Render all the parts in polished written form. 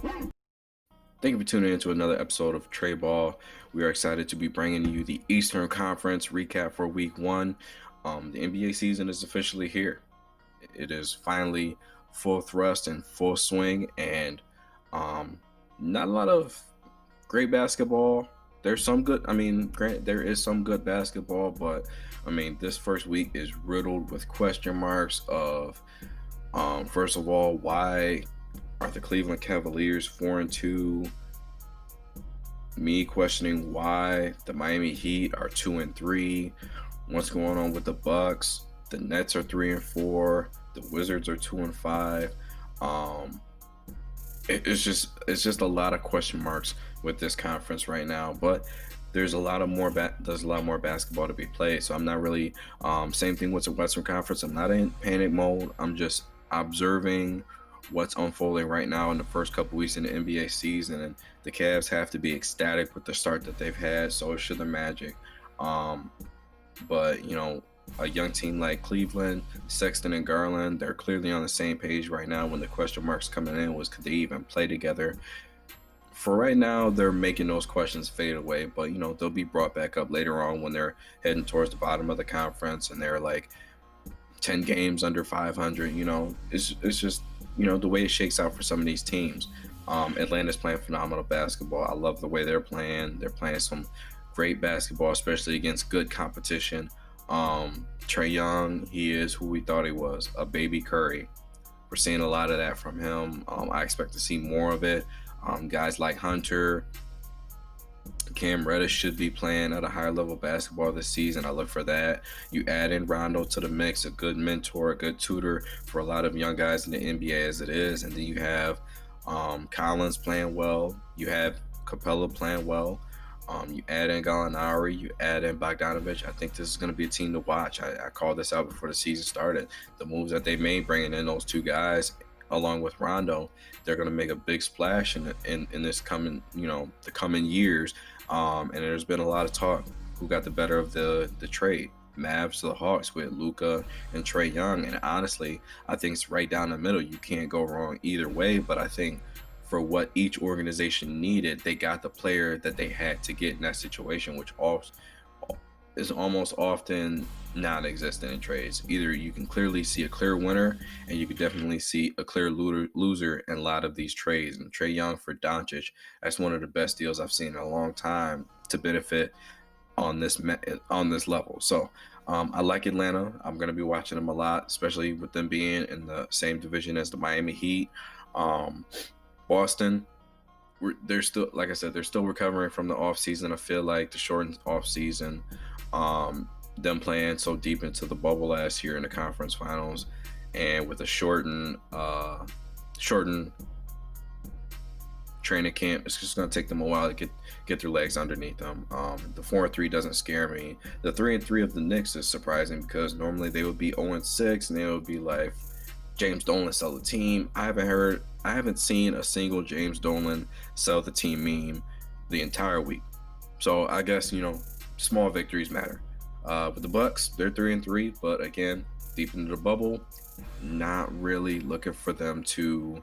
Thank you for tuning in to another episode of Trey Ball. We are excited to be bringing you the Eastern Conference recap for Week 1. The NBA season is officially here. It is finally full thrust and full swing, and not a lot of great basketball. There's some good. Granted, there is some good basketball, but this first week is riddled with question marks of, first of all, why are the Cleveland Cavaliers 4-2? Me questioning why the Miami Heat are 2-3. What's going on with the Bucks? The Nets are 3-4. The Wizards are 2-5. It's just a lot of question marks with this conference right now. But there's a lot more basketball to be played. So I'm not really same thing with the Western Conference. I'm not in panic mode. I'm just observing what's unfolding right now in the first couple weeks in the NBA season, and the Cavs have to be ecstatic with the start that they've had. So should the Magic. But a young team like Cleveland, Sexton and Garland, they're clearly on the same page right now. When the question marks coming in was, could they even play together? For right now, they're making those questions fade away, but they'll be brought back up later on when they're heading towards the bottom of the conference and they're like 10 games under 500. It's just the way it shakes out for some of these teams. Atlanta's playing phenomenal basketball. I love the way they're playing. They're playing some great basketball, especially against good competition. Trae Young, he is who we thought he was, a baby Curry. We're seeing a lot of that from him. I expect to see more of it. Guys like Hunter, Cam Reddish should be playing at a higher level basketball this season. I look for that. You add in Rondo to the mix, a good mentor, a good tutor for a lot of young guys in the NBA as it is. And then you have Collins playing well. You have Capella playing well. You add in Gallinari, you add in Bogdanovich. I think this is going to be a team to watch. I called this out before the season started. The moves that they made, bringing in those two guys, along with Rondo, they're going to make a big splash in this coming, the coming years. And there's been a lot of talk who got the better of the trade. Mavs to the Hawks with Luka and Trae Young. And honestly, I think it's right down the middle. You can't go wrong either way. But I think for what each organization needed, they got the player that they had to get in that situation, which is almost often non-existent in trades. Either you can clearly see a clear winner, and you can definitely see a clear loser in a lot of these trades. And Trae Young for Doncic, that's one of the best deals I've seen in a long time to benefit on this level. So I like Atlanta. I'm going to be watching them a lot, especially with them being in the same division as the Miami Heat. Boston, they're still, like I said, they're still recovering from the offseason. I feel like the shortened offseason, them playing so deep into the bubble last year in the conference finals, and with a shortened training camp, it's just going to take them a while to get their legs underneath them. The 4-3 doesn't scare me. The 3-3 of the Knicks is surprising because normally they would be 0-6 and they would be like, James Dolan sell the team. I haven't seen a single James Dolan sell the team meme the entire week. So I guess, small victories matter. With the Bucks, they're 3-3, but again, deep into the bubble, not really looking for them to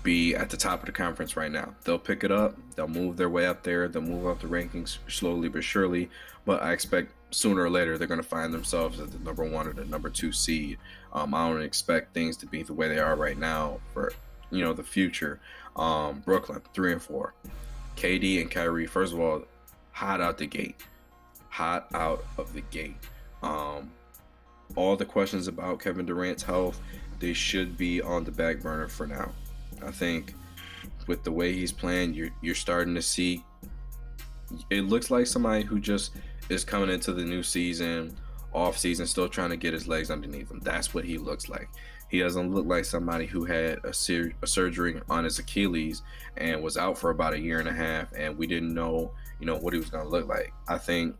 be at the top of the conference right now. They'll pick it up. They'll move their way up there. They'll move up the rankings slowly but surely. But I expect sooner or later they're going to find themselves at the number 1 or the number 2 seed. I don't expect things to be the way they are right now for the future. Brooklyn 3-4. KD and Kyrie, first of all, hot out of the gate. All the questions about Kevin Durant's health, they should be on the back burner for now. I think with the way he's playing, you're starting to see, it looks like somebody who just is coming into the new season, off season, still trying to get his legs underneath him. That's what he looks like. He doesn't look like somebody who had a surgery on his Achilles and was out for about a year and a half, and we didn't know, what he was going to look like. I think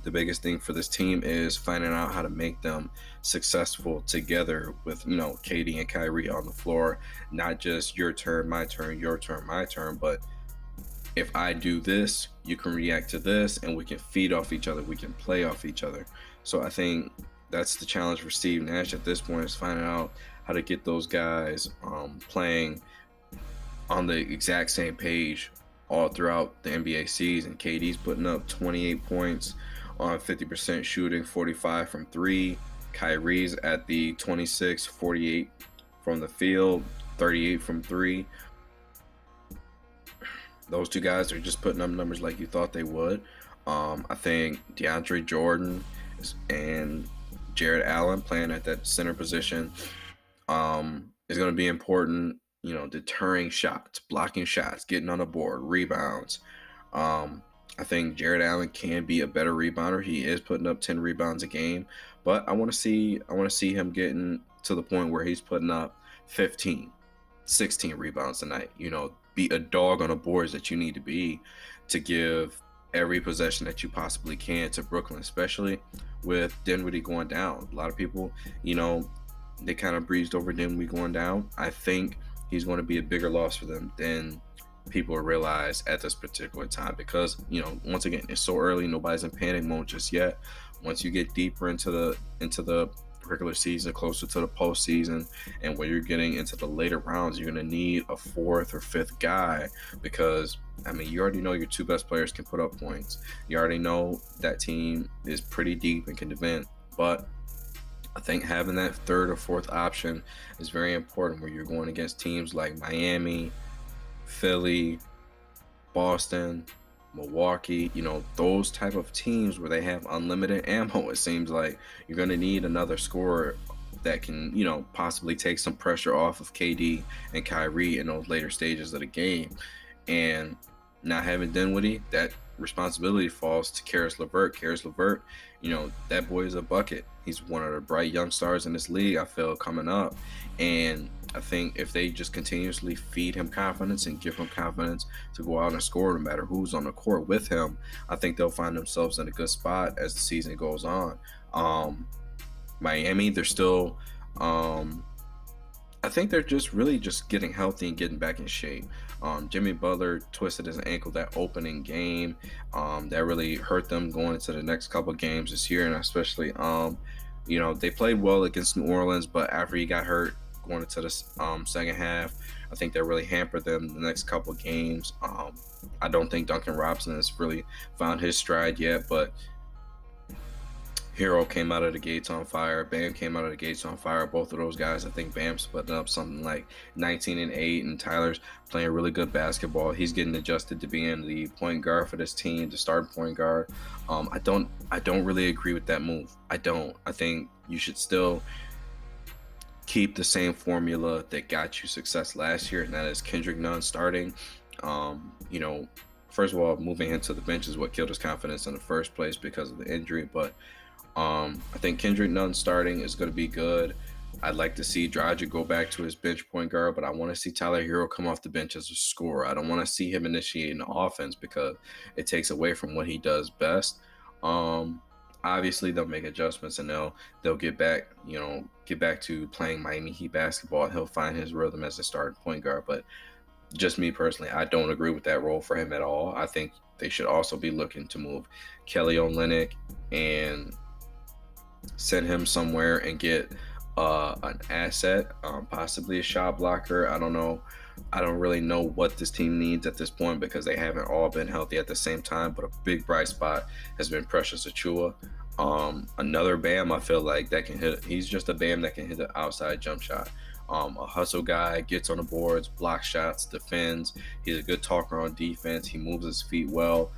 the biggest thing for this team is finding out how to make them successful together with, KD and Kyrie on the floor. Not just your turn, my turn, your turn, my turn, but if I do this, you can react to this, and we can feed off each other. We can play off each other. So I think that's the challenge for Steve Nash at this point, is finding out how to get those guys playing on the exact same page all throughout the NBA season. KD's putting up 28 points on 50% shooting, 45 from three. Kyrie's at the 26, 48 from the field, 38 from three. Those two guys are just putting up numbers like you thought they would. I think DeAndre Jordan and Jared Allen playing at that center position is going to be important. You know, deterring shots, blocking shots, getting on the board, rebounds. I think Jared Allen can be a better rebounder. He is putting up 10 rebounds a game, but I want to see him getting to the point where he's putting up 15, 16 rebounds a night. You know, be a dog on the boards that you need to be to give every possession that you possibly can to Brooklyn, especially with Dinwiddie going down. A lot of people, you know, they kind of breezed over Dinwiddie going down. I think he's going to be a bigger loss for them than people realize at this particular time, because, you know, once again, it's so early, nobody's in panic mode just yet. Once you get deeper into the regular season, closer to the postseason, and when you're getting into the later rounds, you're going to need a fourth or fifth guy, because I mean, you already know your two best players can put up points. You already know that team is pretty deep and can defend, but I think having that third or fourth option is very important where you're going against teams like Miami, Philly, Boston, Milwaukee, you know, those type of teams where they have unlimited ammo. It seems like you're going to need another scorer that can, you know, possibly take some pressure off of KD and Kyrie in those later stages of the game. And not having Dinwiddie, that responsibility falls to Karis LeVert. Karis LeVert, you know, that boy is a bucket. He's one of the bright young stars in this league, I feel, coming up. And I think if they just continuously feed him confidence and give him confidence to go out and score no matter who's on the court with him, I think they'll find themselves in a good spot as the season goes on. Miami, they're still I think they're just really just getting healthy and getting back in shape. Jimmy Butler twisted his ankle that opening game. That really hurt them going into the next couple of games this year, and especially, you know, they played well against New Orleans, but after he got hurt going into the second half, I think that really hampered them the next couple of games. I don't think Duncan Robinson has really found his stride yet, but Hero came out of the gates on fire. Bam came out of the gates on fire. Both of those guys, I think Bam's putting up something like 19 and 8, and Tyler's playing really good basketball. He's getting adjusted to being the point guard for this team, the starting point guard. I don't really agree with that move. I don't. I think you should still keep the same formula that got you success last year, and that is Kendrick Nunn starting. You know, first of all, moving him to the bench is what killed his confidence in the first place because of the injury, but I think Kendrick Nunn starting is going to be good. I'd like to see Dragic go back to his bench point guard, but I want to see Tyler Hero come off the bench as a scorer. I don't want to see him initiating the offense because it takes away from what he does best. Obviously, they'll make adjustments and they'll get back to playing Miami Heat basketball. And he'll find his rhythm as a starting point guard. But just me personally, I don't agree with that role for him at all. I think they should also be looking to move Kelly Olynyk and send him somewhere and get an asset, possibly a shot blocker. I don't know. I don't really know what this team needs at this point because they haven't all been healthy at the same time, but a big bright spot has been Precious Achiuwa. Another Bam, I feel like that can hit. He's just a Bam that can hit the outside jump shot. A hustle guy, gets on the boards, blocks shots, defends. He's a good talker on defense. He moves his feet well.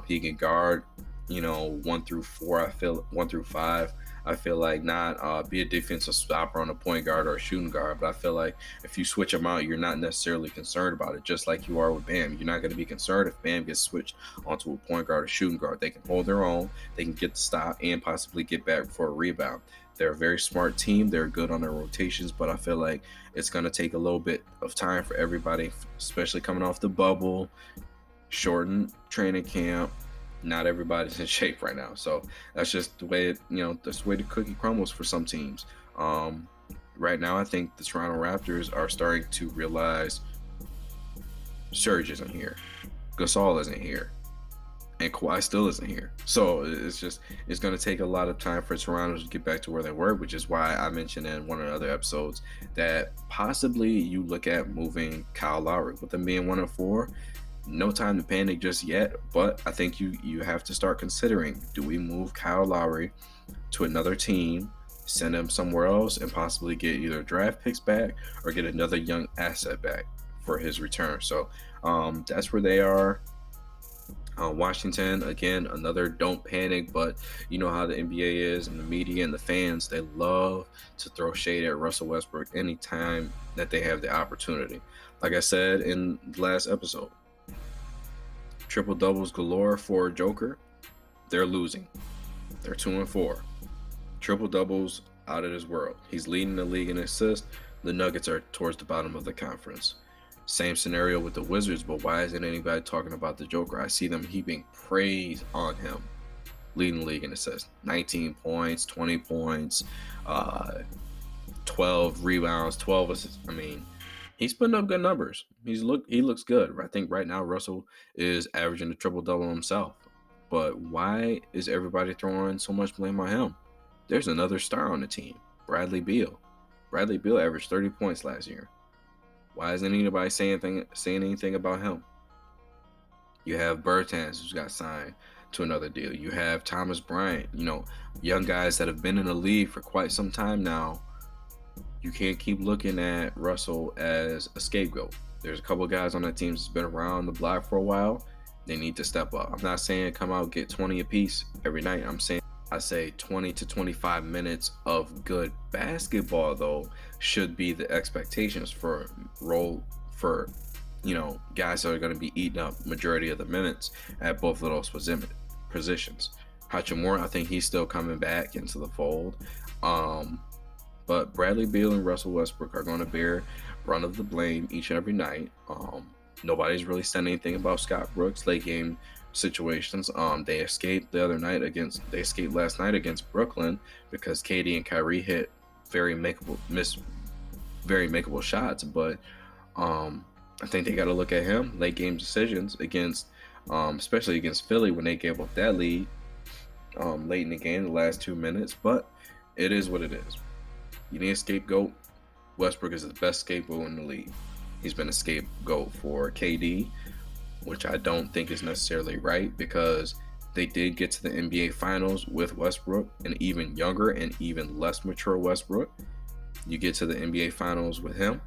He can guard, 1 through 4. 1 through 5. I feel like not be a defensive stopper on a point guard or a shooting guard, but I feel like if you switch them out, you're not necessarily concerned about it, just like you are with Bam. You're not going to be concerned if Bam gets switched onto a point guard or shooting guard. They can hold their own, they can get the stop, and possibly get back for a rebound. They're a very smart team. They're good on their rotations, but I feel like it's going to take a little bit of time for everybody, especially coming off the bubble, shortened training camp. Not everybody's in shape right now, so that's just the way that's the way the cookie crumbles for some teams. Right now, I think the Toronto Raptors are starting to realize Serge isn't here, Gasol isn't here, and Kawhi still isn't here. So it's going to take a lot of time for Toronto to get back to where they were, which is why I mentioned in one of the other episodes that possibly you look at moving Kyle Lowry. With them being 1-4, no time to panic just yet, but I think you have to start considering, do we move Kyle Lowry to another team, send him somewhere else, and possibly get either draft picks back or get another young asset back for his return. So that's where they are. Washington, again, another don't panic, but you know how the NBA is and the media and the fans, they love to throw shade at Russell Westbrook anytime that they have the opportunity. Like I said in the last episode, triple doubles galore for Joker. They're losing. They're 2-4. Triple doubles out of this world. He's leading the league in assists. The Nuggets are towards the bottom of the conference. Same scenario with the Wizards, but why isn't anybody talking about the Joker? I see them heaping praise on him. Leading the league in assists. 19 points, 20 points, 12 rebounds, 12 assists. I mean, he's putting up good numbers. He looks good. I think right now Russell is averaging a triple-double himself. But why is everybody throwing so much blame on him? There's another star on the team, Bradley Beal. Bradley Beal averaged 30 points last year. Why isn't anybody saying anything about him? You have Bertans, who's got signed to another deal. You have Thomas Bryant, young guys that have been in the league for quite some time now. You can't keep looking at Russell as a scapegoat. There's a couple guys on that team that's been around the block for a while. They need to step up. I'm not saying come out get 20 apiece every night. I say 20 to 25 minutes of good basketball, though, should be the expectations for guys that are going to be eating up majority of the minutes at both of those positions. Hachimura, I think he's still coming back into the fold. But Bradley Beal and Russell Westbrook are going to bear brunt of the blame each and every night. Nobody's really said anything about Scott Brooks' late game situations. They escaped last night against Brooklyn because KD and Kyrie hit very makeable shots. But I think they got to look at him late game decisions against, especially against Philly when they gave up that lead late in the game, the last 2 minutes. But it is what it is. You need a scapegoat. Westbrook is the best scapegoat in the league. He's been a scapegoat for KD, which I don't think is necessarily right, because they did get to the NBA Finals with Westbrook, an even younger and even less mature Westbrook. You get to the NBA Finals with him.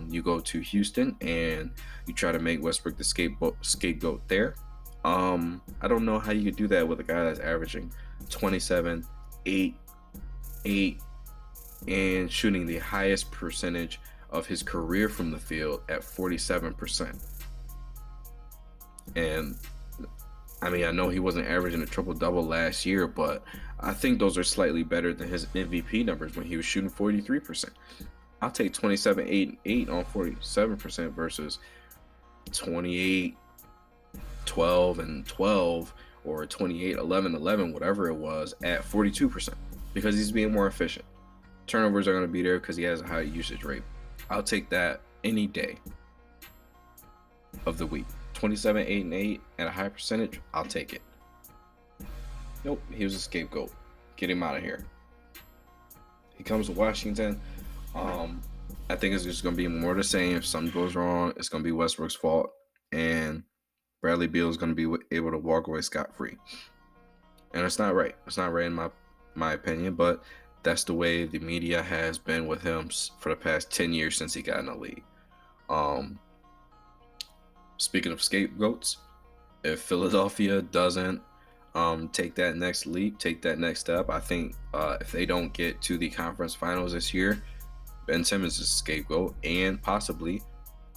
You go to Houston and you try to make Westbrook the scapegoat there. I don't know how you could do that with a guy that's averaging 27, 8, and shooting the highest percentage of his career from the field at 47%. And I mean, I know he wasn't averaging a triple-double last year, but I think those are slightly better than his MVP numbers when he was shooting 43%. I'll take 27, 8, and 8 on 47% versus 28, 12, and 12, or 28, 11, 11, whatever it was, at 42%, because he's being more efficient. Turnovers are going to be there because he has a high usage rate. I'll take that any day of the week. 27, 8, and 8 at a high percentage, I'll take it. Nope, he was a scapegoat. Get him out of here. He comes to Washington. I think it's just going to be more the same. If something goes wrong, it's going to be Westbrook's fault. And Bradley Beal is going to be able to walk away scot-free. And it's not right. It's not right in my opinion, but that's the way the media has been with him for the past 10 years since he got in the league. Speaking of scapegoats, if Philadelphia doesn't take that next leap, take that next step, I think if they don't get to the conference finals this year, Ben Simmons is a scapegoat, and possibly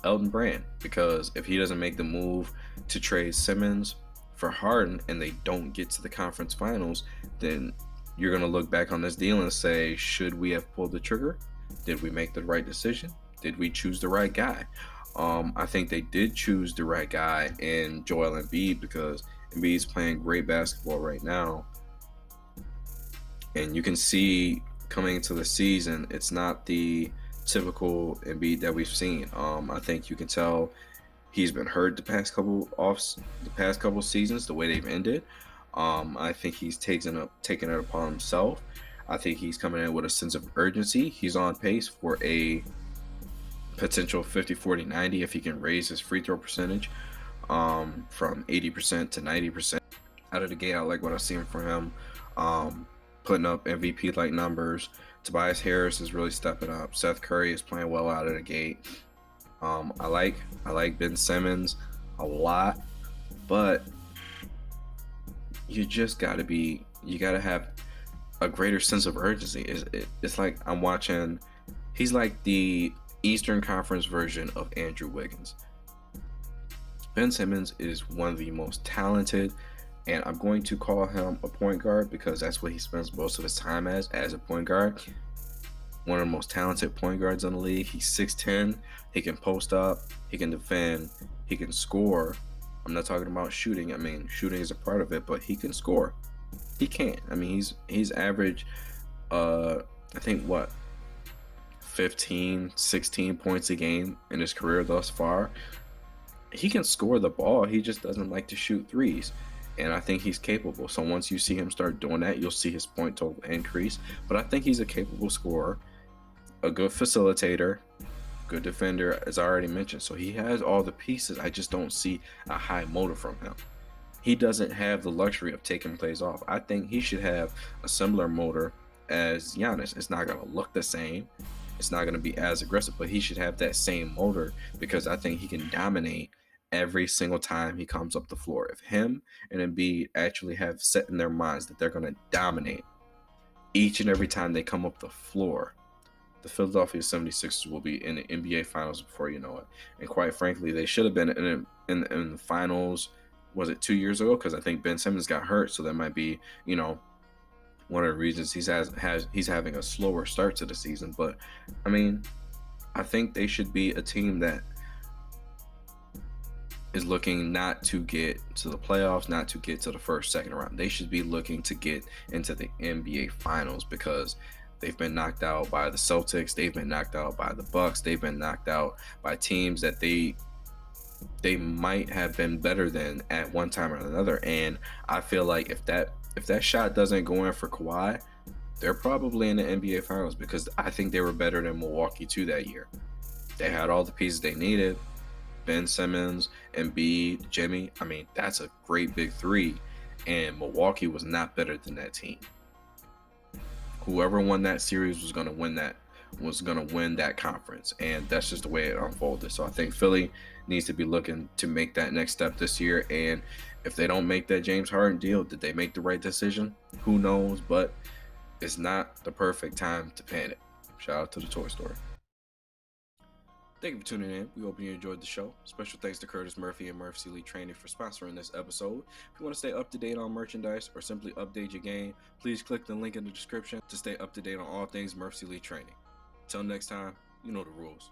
Elton Brand, because if he doesn't make the move to trade Simmons for Harden and they don't get to the conference finals, then you're going to look back on this deal and say, should we have pulled the trigger? Did we make the right decision? Did we choose the right guy? I think they did choose the right guy in Joel Embiid, because Embiid's playing great basketball right now. And you can see coming into the season, it's not the typical Embiid that we've seen. I think you can tell He's been hurt the past couple seasons, the way they've ended. I think he's taken it upon himself. I think he's coming in with a sense of urgency. He's on pace for a potential 50-40-90 if he can raise his free throw percentage from 80% to 90%. Out of the gate, I like what I've seen from him. Putting up MVP like numbers. Tobias Harris is really stepping up. Seth Curry is playing well out of the gate. I like Ben Simmons a lot, but you gotta have a greater sense of urgency. It's like I'm watching. He's like the Eastern Conference version of Andrew Wiggins. Ben Simmons is one of the most talented, and I'm going to call him a point guard because that's what he spends most of his time as a point guard. One of the most talented point guards in the league. He's 6'10". He can post up. He can defend. He can score. I'm not talking about shooting. I mean, shooting is a part of it, but he can score. He can. I mean, he's average, I think, 15, 16 points a game in his career thus far. He can score the ball. He just doesn't like to shoot threes. And I think he's capable. So once you see him start doing that, you'll see his point total increase. But I think he's a capable scorer, a good facilitator, good defender, as I already mentioned. So he has all the pieces. I just don't see a high motor from him. He doesn't have the luxury of taking plays off. I think he should have a similar motor as Giannis. It's not going to look the same. It's not going to be as aggressive, but he should have that same motor because I think he can dominate every single time he comes up the floor. If him and Embiid actually have set in their minds that they're going to dominate each and every time they come up the floor, the Philadelphia 76ers will be in the NBA Finals before you know it. And quite frankly, they should have been in the finals. Was it 2 years ago? Because I think Ben Simmons got hurt, so that might be, one of the reasons he's having a slower start to the season. But I mean, I think they should be a team that is looking not to get to the playoffs, not to get to the second round. They should be looking to get into the NBA Finals because they've been knocked out by the Celtics. They've been knocked out by the Bucks. They've been knocked out by teams that they might have been better than at one time or another. And I feel like if that shot doesn't go in for Kawhi, they're probably in the NBA Finals because I think they were better than Milwaukee too that year. They had all the pieces they needed. Ben Simmons, Embiid, Jimmy. I mean, that's a great big three. And Milwaukee was not better than that team. Whoever won that series was going to win that conference. And that's just the way it unfolded. So I think Philly needs to be looking to make that next step this year. And if they don't make that James Harden deal, did they make the right decision? Who knows? But it's not the perfect time to panic. Shout out to the toy store. Thank you for tuning in. We hope you enjoyed the show. Special thanks to Curtis Murphy and Murphy Elite Training for sponsoring this episode. If you want to stay up to date on merchandise or simply update your game, please click the link in the description to stay up to date on all things Murphy Elite Training. Until next time, you know the rules.